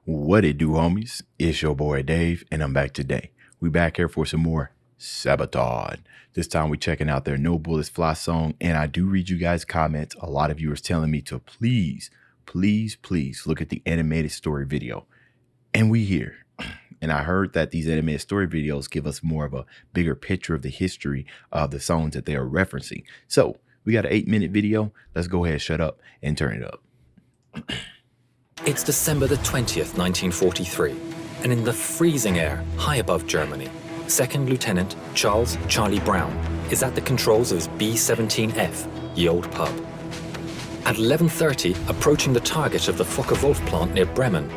What it do, homies? It's your boy Dave, and I'm back today. We back here for some more Sabaton. This time we checking out their No Bullets Fly song, and I do read you guys' comments. A lot of you are telling me to please look at the animated story video. And we here. And I heard that these animated story videos give us more of a bigger picture of the history of the songs that they are referencing. So we got an 8-minute video. Let's go ahead, shut up, and turn it up. It's December the 20th, 1943, and in the freezing air high above Germany, Second Lieutenant Charles Charlie Brown is at the controls of his B-17F, ye old pub. At 11:30, approaching the target of the Focke-Wulf plant near Bremen,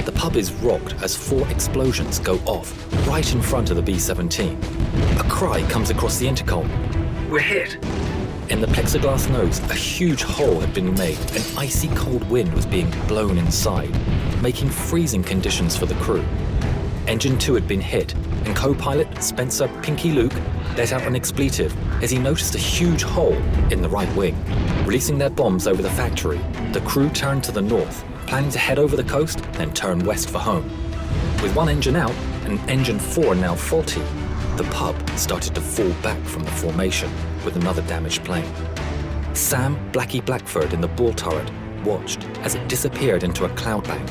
the pub is rocked as 4 explosions go off right in front of the B-17. A cry comes across the intercom. "We're hit!" In the plexiglass nose, a huge hole had been made and icy cold wind was being blown inside, making freezing conditions for the crew. Engine 2 had been hit, and co-pilot Spencer Pinky Luke let out an expletive as he noticed a huge hole in the right wing. Releasing their bombs over the factory, the crew turned to the north, planning to head over the coast, then turn west for home. With one engine out and engine 4 now faulty, the pub started to fall back from the formation with another damaged plane. Sam Blackie Blackford in the bull turret watched as it disappeared into a cloud bank.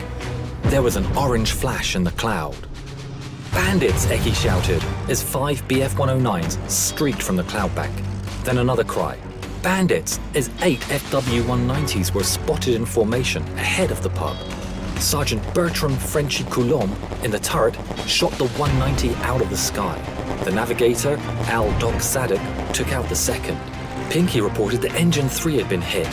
There was an orange flash in the cloud. "Bandits!" Eckie shouted as 5 BF-109s streaked from the cloud bank. Then another cry. "Bandits!" as 8 FW-190s were spotted in formation ahead of the pub. Sergeant Bertram Frenchy Coulomb in the turret shot the 190 out of the sky. The navigator, Al Doc Sadek, took out the second. Pinky reported that engine 3 had been hit.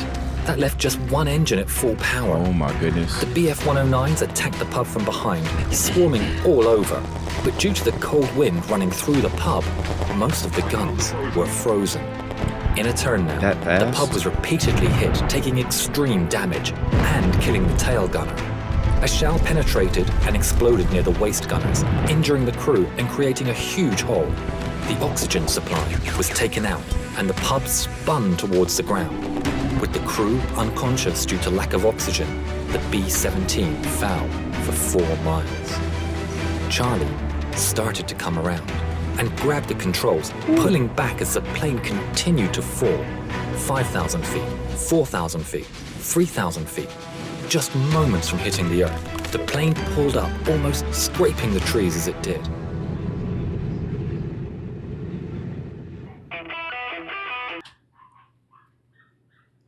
That left just one engine at full power. Oh my goodness. The BF-109s attacked the pub from behind, swarming all over. But due to the cold wind running through the pub, most of the guns were frozen. In a turn now, the pub was repeatedly hit, taking extreme damage and killing the tail gunner. A shell penetrated and exploded near the waist gunners, injuring the crew and creating a huge hole. The oxygen supply was taken out and the pub spun towards the ground. With the crew unconscious due to lack of oxygen, the B-17 fell for 4 miles. Charlie started to come around and grabbed the controls, pulling back as the plane continued to fall. 5,000 feet, 4,000 feet, 3,000 feet. Just moments from hitting the earth, the plane pulled up, almost scraping the trees as it did.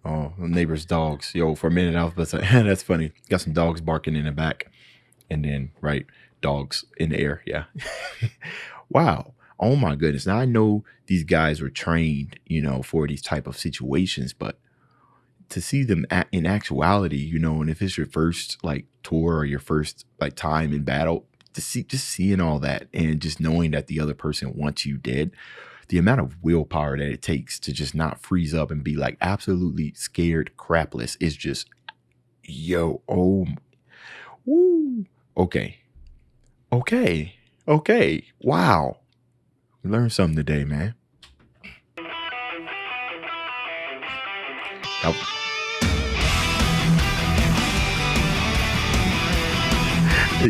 Oh, the neighbor's dogs. Yo, for a minute I was about to say, that's funny. Got some dogs barking in the back. And then, right, dogs in the air. Yeah. Wow. Oh my goodness. Now I know these guys were trained, for these type of situations, but to see them in actuality, and if it's your first tour or your first time in battle, just seeing all that and just knowing that the other person wants you dead, the amount of willpower that it takes to just not freeze up and be absolutely scared crapless is just, woo. Okay. Wow. We learned something today, man.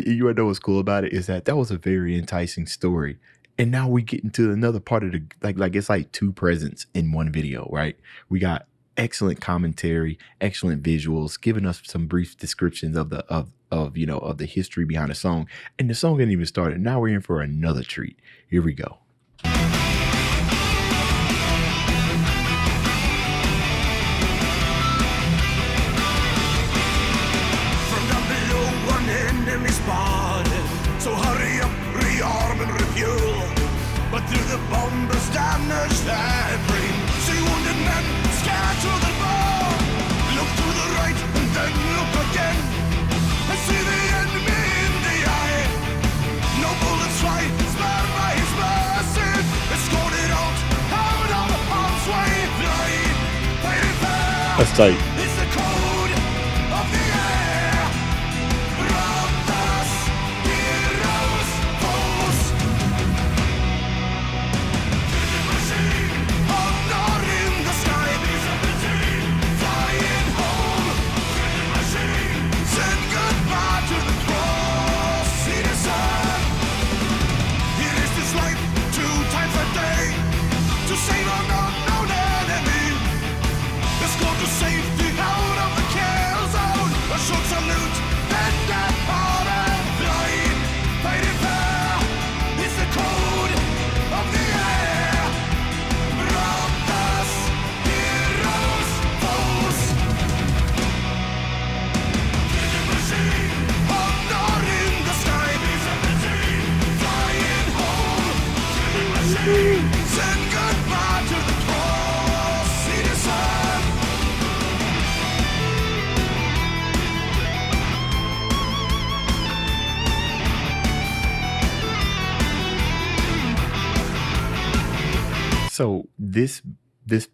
You know what's cool about it is that was a very enticing story. And now we get into another part of the, it's like 2 presents in one video, right? We got excellent commentary, excellent visuals, giving us some brief descriptions of the history behind the song. And the song didn't even start. And now we're in for another treat. Here we go. So hurry up, rearm and refuel. But through the bombers' damaged airplane, see wounded men scatter the ball. Look to the right and then look again, and see the enemy in the eye. No bullets fly, spared by his mercy. Escorted out of harm's way. Fighting fair. That's tight. It's the code of the air. Brothers, heroes, foes. Honor in the sky. Flying home. Said goodbye to the cross. Said goodbye to the cold citizen. So this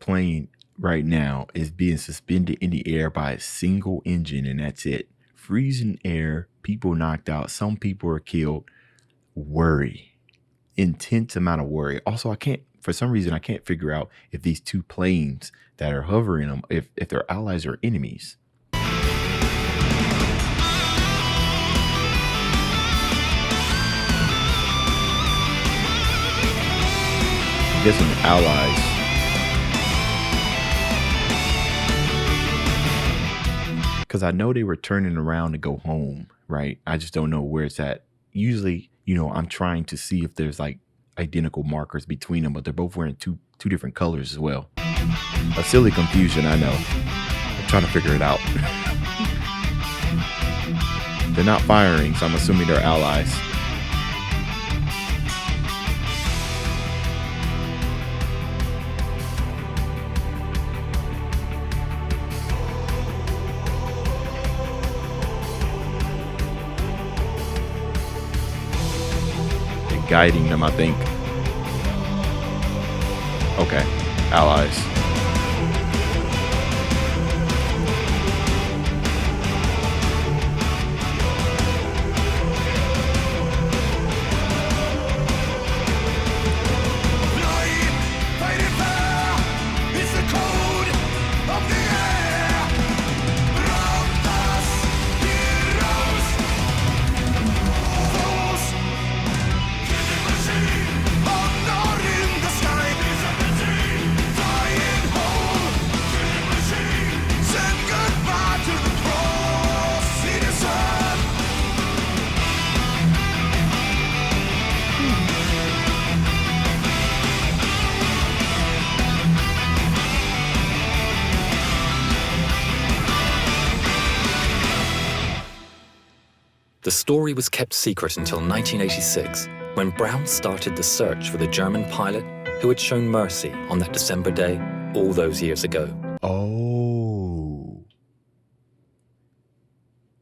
plane right now is being suspended in the air by a single engine, and that's it. Freezing air, people knocked out, some people are killed. Worry, intense amount of worry. Also, for some reason, I can't figure out if these two planes that are hovering them, if they're allies or enemies. I'm guessing allies. Because I know they were turning around to go home, right? I just don't know where it's at. Usually, I'm trying to see if there's like identical markers between them, but they're both wearing two different colors as well. A silly confusion, I know. I'm trying to figure it out. They're not firing, so I'm assuming they're allies. Guiding them, I think. Okay, allies. Flying, fighting fire is the code of the air. Around us, heroes, fools. Killing machine, honor in the sky. Flying home, killing machine. Said goodbye to the poor citizen. The story was kept secret until 1986, when Brown started the search for the German pilot who had shown mercy on that December day all those years ago. Oh.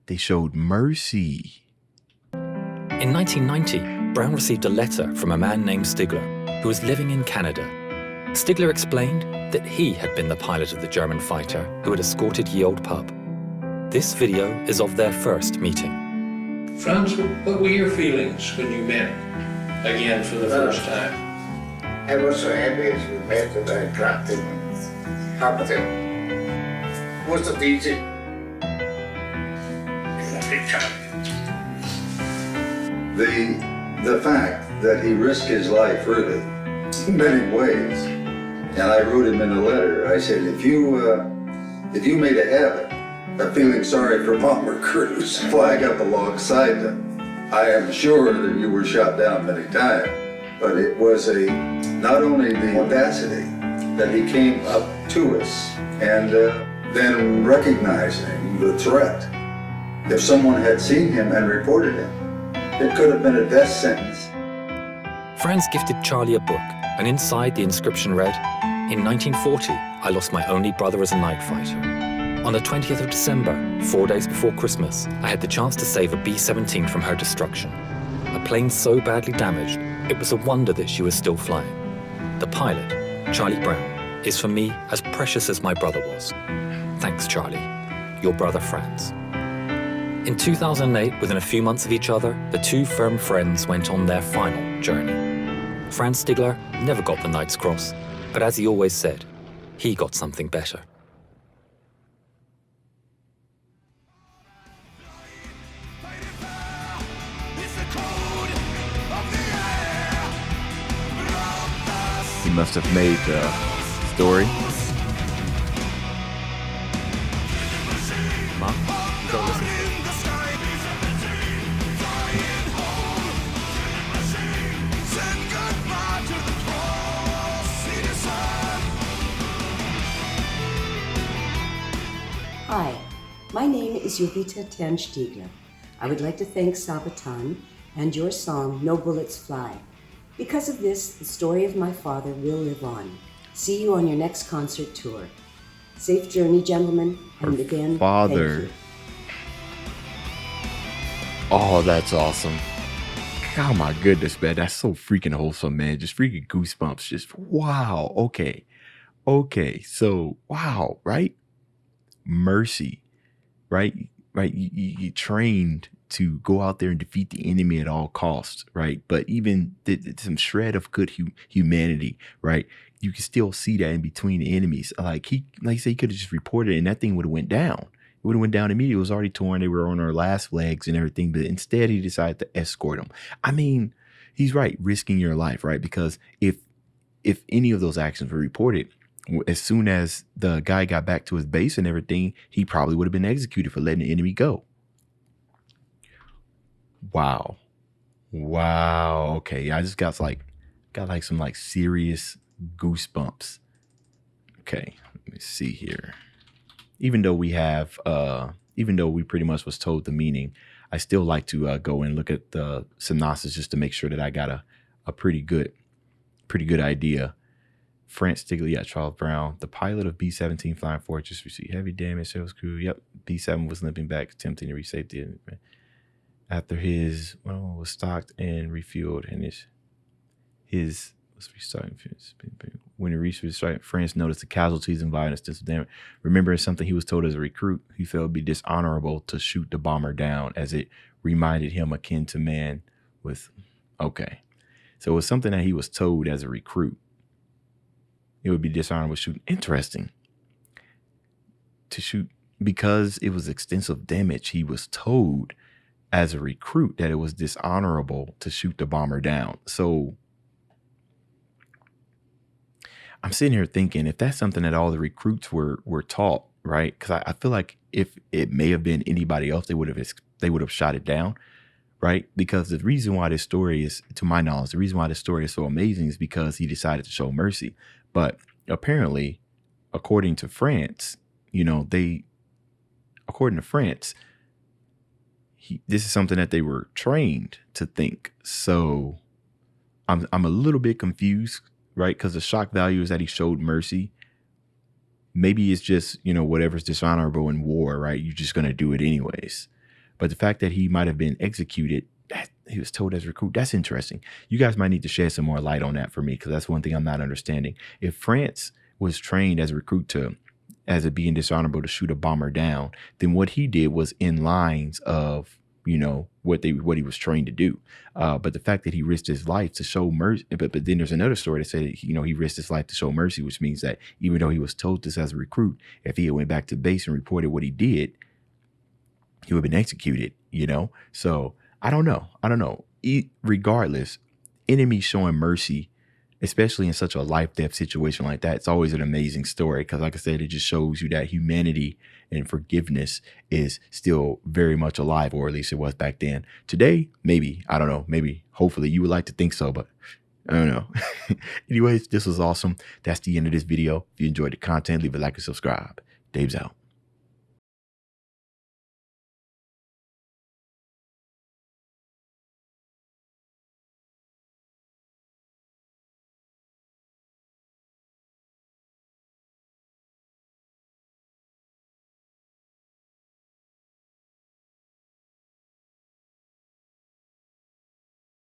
They showed mercy. In 1990, Brown received a letter from a man named Stigler, who was living in Canada. Stigler explained that he had been the pilot of the German fighter who had escorted Ye Olde Pup. This video is of their first meeting. Franz, what were your feelings when you met again for the first time? I was so happy as we met that I grabbed him and hugged him. It wasn't easy. The fact that he risked his life really in many ways, and I wrote him in a letter. I said, if you made a habit of feeling sorry for bomber crews, flag up alongside them, I am sure that you were shot down many times. But it was not only the audacity that he came up to us and then recognizing the threat. If someone had seen him and reported him, it could have been a death sentence. Franz gifted Charlie a book, and inside the inscription read, "In 1940, I lost my only brother as a night fighter. On the 20th of December, 4 days before Christmas, I had the chance to save a B-17 from her destruction. A plane so badly damaged, it was a wonder that she was still flying. The pilot, Charlie Brown, is for me as precious as my brother was. Thanks, Charlie. Your brother, Franz." In 2008, within a few months of each other, the two firm friends went on their final journey. Franz Stigler never got the Knight's Cross, but as he always said, he got something better. He must have made the story. Mark, go listen. Hi, my name is Jovita Tan Stiegler. I would like to thank Sabaton and your song, No Bullets Fly. Because of this, the story of my father will live on. See you on your next concert tour. Safe journey, gentlemen, and again, father. thank you. Oh, that's awesome. Oh my goodness, man. That's so freaking wholesome, man. Just freaking goosebumps. Just wow. Okay. Okay. So wow, right? Mercy, right? Right. You trained to go out there and defeat the enemy at all costs, right? But even some shred of good humanity, right? You can still see that in between the enemies. Like you say, he could have just reported it and that thing would have went down. It would have went down immediately. It was already torn. They were on their last legs and everything. But instead, he decided to escort them. I mean, he's right, risking your life, right? Because if any of those actions were reported, as soon as the guy got back to his base and everything, he probably would have been executed for letting the enemy go. Wow. Wow. Okay. I just got some like serious goosebumps. Okay. Let me see here. Even though we pretty much was told the meaning, I still like to go and look at the synopsis just to make sure that I got a pretty good idea. France Stigley, yeah, Charles Brown, the pilot of B-17 Flying Fortress, received heavy damage. Sales crew, yep. B-7 was limping back, attempting to reach safety after his was stocked and refueled, and his was restarting. When he reached his site, France noticed the casualties and violent extensive damage. Remembering something he was told as a recruit, he felt it would be dishonorable to shoot the bomber down, as it reminded him akin to man with. Okay, so it was something that he was told as a recruit. It would be dishonorable shooting. Interesting. To shoot because it was extensive damage. He was told as a recruit that it was dishonorable to shoot the bomber down. So I'm sitting here thinking, if that's something that all the recruits were taught, right? Because I feel like if it may have been anybody else, they would have shot it down, right? Because the reason why this story is, to my knowledge, the reason why this story is so amazing is because he decided to show mercy. But apparently, according to France, this is something that they were trained to think. So I'm a little bit confused, right? Because the shock value is that he showed mercy. Maybe it's just, whatever's dishonorable in war, right? You're just going to do it anyways. But the fact that he might have been executed, that he was told as a recruit, that's interesting. You guys might need to shed some more light on that for me, because that's one thing I'm not understanding. If France was trained as a recruit as it being dishonorable to shoot a bomber down, then what he did was in lines of, what he was trained to do. But the fact that he risked his life to show mercy, but then there's another story that said, he risked his life to show mercy, which means that even though he was told this as a recruit, if he had went back to base and reported what he did, he would have been executed, So I don't know. Regardless, enemies showing mercy, especially in such a life-death situation like that, it's always an amazing story, because like I said, it just shows you that humanity and forgiveness is still very much alive, or at least it was back then. Today, maybe, I don't know, maybe, hopefully you would like to think so, but I don't know. Anyways, this was awesome. That's the end of this video. If you enjoyed the content, leave a like and subscribe. Dave's out.